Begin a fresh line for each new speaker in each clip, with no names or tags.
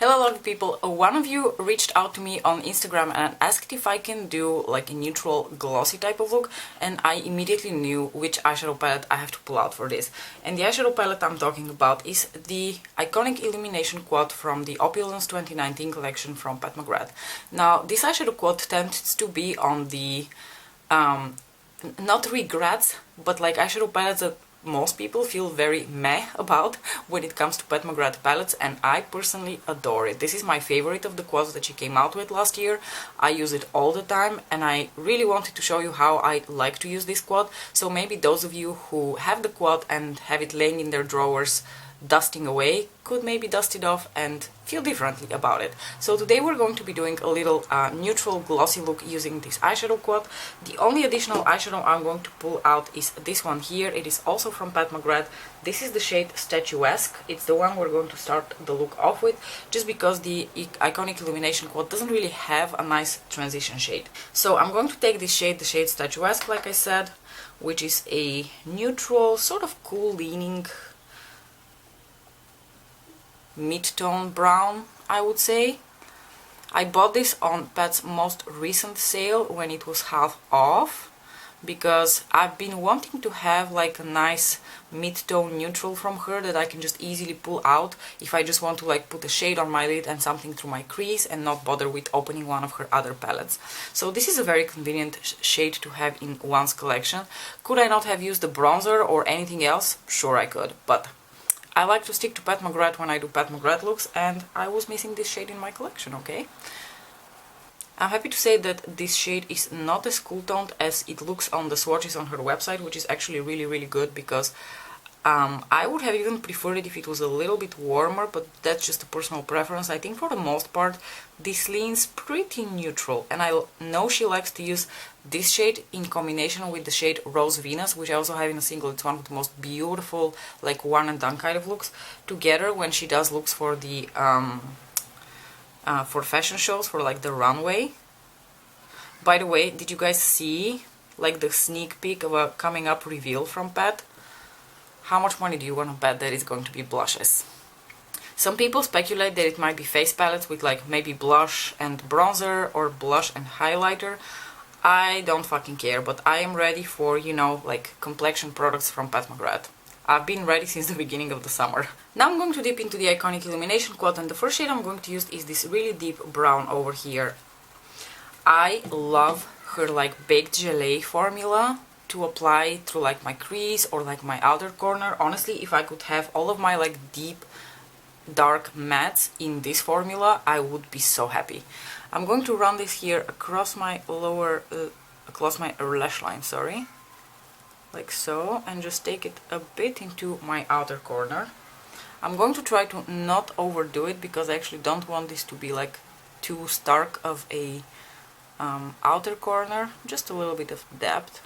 Hello lovely people, one of you reached out to me on Instagram and asked if I can do like a neutral glossy type of look, and I immediately knew which eyeshadow palette I have to pull out for this. And the eyeshadow palette I'm talking about is the Iconic Illumination quad from the Opulence 2019 collection from Pat McGrath. Now this eyeshadow quad tends to be on the not regrets, but like eyeshadow palettes that most people feel very meh about when it comes to Pat McGrath palettes, and I personally adore it. This is my favorite of the quads that she came out with last year. I use it all the time, and I really wanted to show you how I like to use this quad, so maybe those of you who have the quad and have it laying in their drawers dusting away could maybe dust it off and feel differently about it. So today we're going to be doing a little neutral glossy look using this eyeshadow quad. The only additional eyeshadow I'm going to pull out is this one here. It is also from Pat McGrath. This is the shade Statuesque. It's the one we're going to start the look off with, just because the Iconic Illumination quad doesn't really have a nice transition shade. So I'm going to take this shade, the shade Statuesque, like I said, which is a neutral, sort of cool leaning mid-tone brown, I would say. I bought this on Pat's most recent sale when it was half off, because I've been wanting to have like a nice mid-tone neutral from her that I can just easily pull out if I just want to like put a shade on my lid and something through my crease and not bother with opening one of her other palettes. So this is a very convenient shade to have in one's collection. Could I not have used a bronzer or anything else? Sure I could, but I like to stick to Pat McGrath when I do Pat McGrath looks, and I was missing this shade in my collection, okay? I'm happy to say that this shade is not as cool toned as it looks on the swatches on her website, which is actually really good, because I would have even preferred it if it was a little bit warmer, but that's just a personal preference. I think for the most part this leans pretty neutral, and I know she likes to use this shade in combination with the shade Rose Venus, which I also have in a single. It's one of the most beautiful, like one and done kind of looks, together when she does looks for the for fashion shows, for like the runway. By the way, did you guys see like the sneak peek of a coming up reveal from Pat? How much money do you want to bet that it's going to be blushes? Some people speculate that it might be face palettes with like maybe blush and bronzer or blush and highlighter. I don't fucking care, but I am ready for, you know, like complexion products from Pat McGrath. I've been ready since the beginning of the summer. Now I'm going to dip into the Iconic Illumination quad, and the first shade I'm going to use is this really deep brown over here. I love her like baked gelée formula to apply through like my crease or like my outer corner. Honestly, if I could have all of my like deep dark mattes in this formula, I would be so happy. I'm going to run this here across my across my lash line, sorry, like so, and just take it a bit into my outer corner. I'm going to try to not overdo it, because I actually don't want this to be like too stark of a outer corner, just a little bit of depth.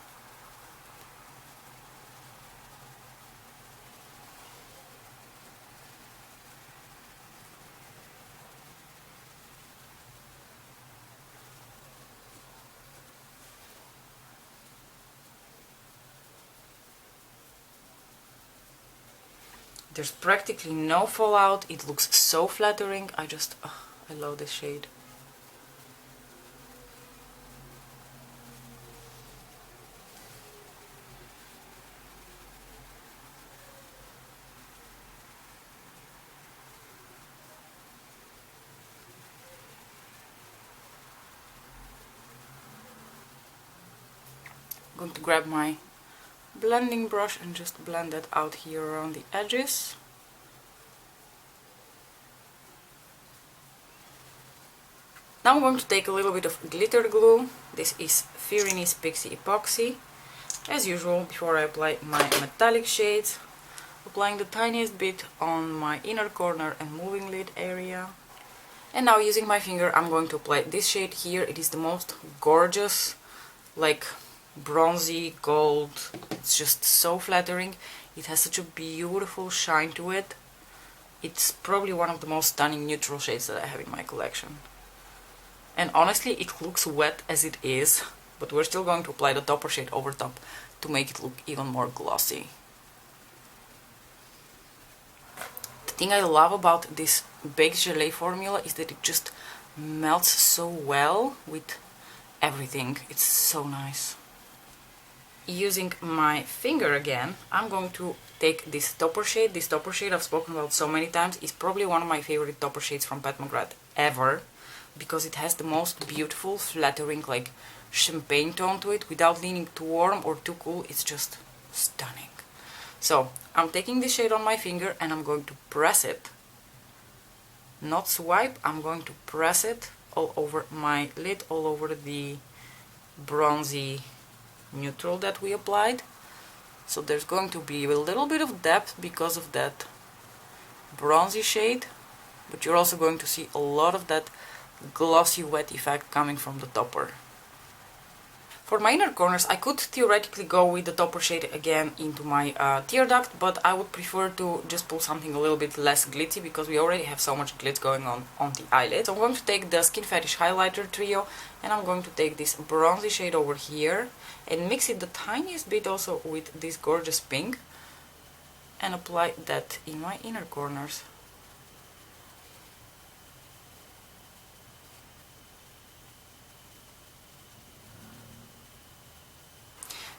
There's practically no fallout. It looks so flattering. I love this shade. I'm going to grab my blending brush and just blend that out here around the edges. Now I'm going to take a little bit of glitter glue. This is Fairy's Pixie Epoxy. As usual, before I apply my metallic shades, applying the tiniest bit on my inner corner and moving lid area. And now using my finger, I'm going to apply this shade here. It is the most gorgeous, like bronzy gold. It's just so flattering. It has such a beautiful shine to it. It's probably one of the most stunning neutral shades that I have in my collection. And honestly, it looks wet as it is, but we're still going to apply the topper shade over top to make it look even more glossy. thing I love about this baked gelée formula is that it just melts so well with everything. It's so nice. Using my finger again, I'm going to take this topper shade. This topper shade I've spoken about so many times is probably one of my favorite topper shades from Pat McGrath ever, because it has the most beautiful, flattering, like champagne tone to it without leaning too warm or too cool. It's just stunning. So I'm taking this shade on my finger and I'm going to press it. Not swipe, I'm going to press it all over my lid, all over the bronzy neutral that we applied. So there's going to be a little bit of depth because of that bronzy shade, but you're also going to see a lot of that glossy wet effect coming from the topper. For my inner corners, I could theoretically go with the topper shade again into my tear duct, but I would prefer to just pull something a little bit less glitzy because we already have so much glitz going on the eyelid. So I'm going to take the Skin Fetish Highlighter Trio and I'm going to take this bronzy shade over here and mix it the tiniest bit also with this gorgeous pink and apply that in my inner corners.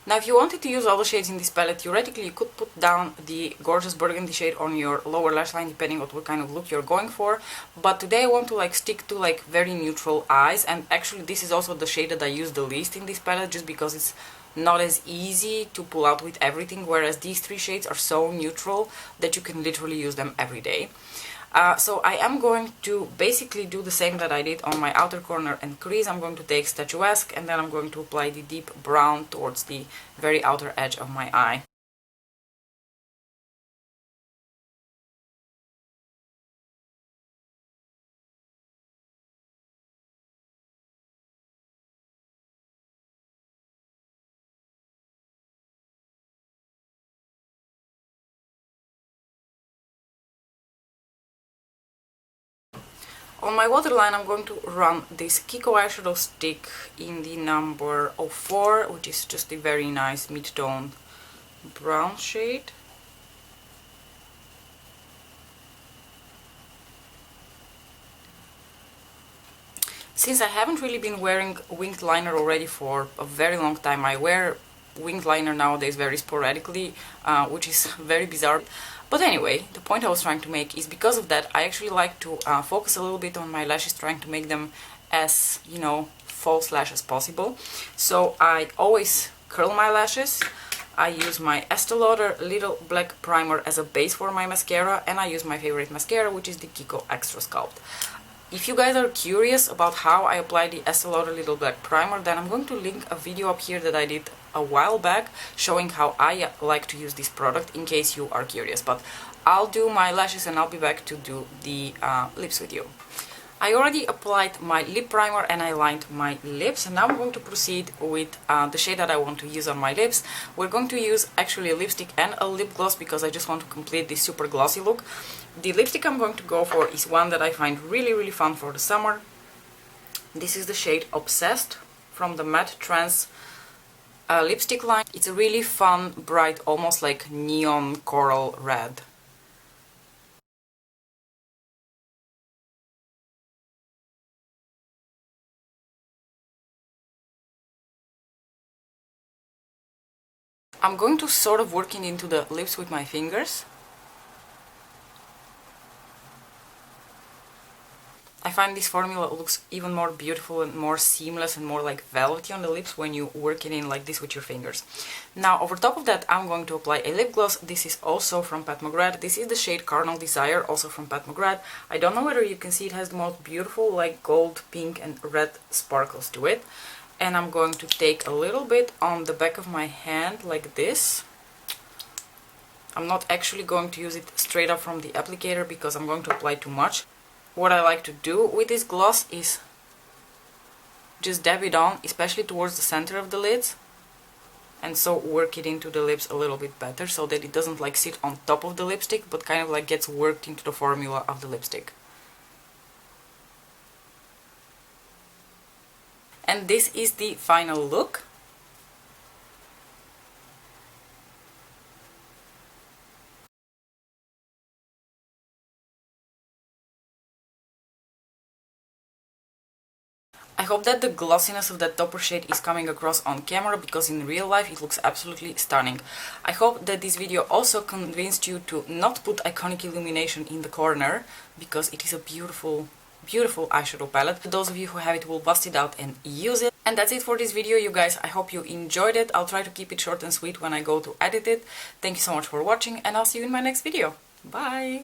Now if you wanted to use all the shades in this palette, theoretically you could put down the gorgeous burgundy shade on your lower lash line depending on what kind of look you're going for, but today I want to stick to very neutral eyes, and actually this is also the shade that I use the least in this palette just because it's not as easy to pull out with everything, whereas these three shades are so neutral that you can literally use them every day. So I am going to basically do the same that I did on my outer corner and crease. I'm going to take Statuesque and then I'm going to apply the deep brown towards the very outer edge of my eye. On my waterline I'm going to run this KIKO eyeshadow stick in the number 04, which is just a very nice mid-tone brown shade. Since I haven't really been wearing winged liner already for a very long time, I wear winged liner nowadays very sporadically, which is very bizarre. But anyway, the point I was trying to make is because of that, I actually like to focus a little bit on my lashes, trying to make them as, false lash as possible. So I always curl my lashes. I use my Estee Lauder Little Black Primer as a base for my mascara, and I use my favorite mascara, which is the KIKO Extrasculpt. If you guys are curious about how I apply the Estee Lauder Little Black Primer, then I'm going to link a video up here that I did a while back showing how I like to use this product in case you are curious. But I'll do my lashes and I'll be back to do the lips with you. I already applied my lip primer and I lined my lips, and now I'm going to proceed with the shade that I want to use on my lips. We're going to use actually a lipstick and a lip gloss because I just want to complete this super glossy look. The lipstick I'm going to go for is one that I find really fun for the summer. This is the shade Obsessed from the Matte Trance lipstick line. It's a really fun, bright, almost like neon coral red. I'm going to sort of work it into the lips with my fingers. I find this formula looks even more beautiful and more seamless and more like velvety on the lips when you work it in like this with your fingers. Now over top of that I'm going to apply a lip gloss. This is also from Pat McGrath. This is the shade Carnal Desire, also from Pat McGrath. I don't know whether you can see, it has the most beautiful like gold, pink and red sparkles to it. And I'm going to take a little bit on the back of my hand like this. I'm not actually going to use it straight up from the applicator because I'm going to apply too much. What I like to do with this gloss is just dab it on, especially towards the center of the lids, and so work it into the lips a little bit better so that it doesn't like sit on top of the lipstick but kind of like gets worked into the formula of the lipstick. And this is the final look. I hope that the glossiness of that topper shade is coming across on camera, because in real life it looks absolutely stunning. I hope that this video also convinced you to not put Iconic Illumination in the corner, because it is a beautiful eyeshadow palette. For those of you who have it will bust it out and use it. And that's it for this video, you guys. I hope you enjoyed it. I'll try to keep it short and sweet when I go to edit it. Thank you so much for watching, and I'll see you in my next video. Bye!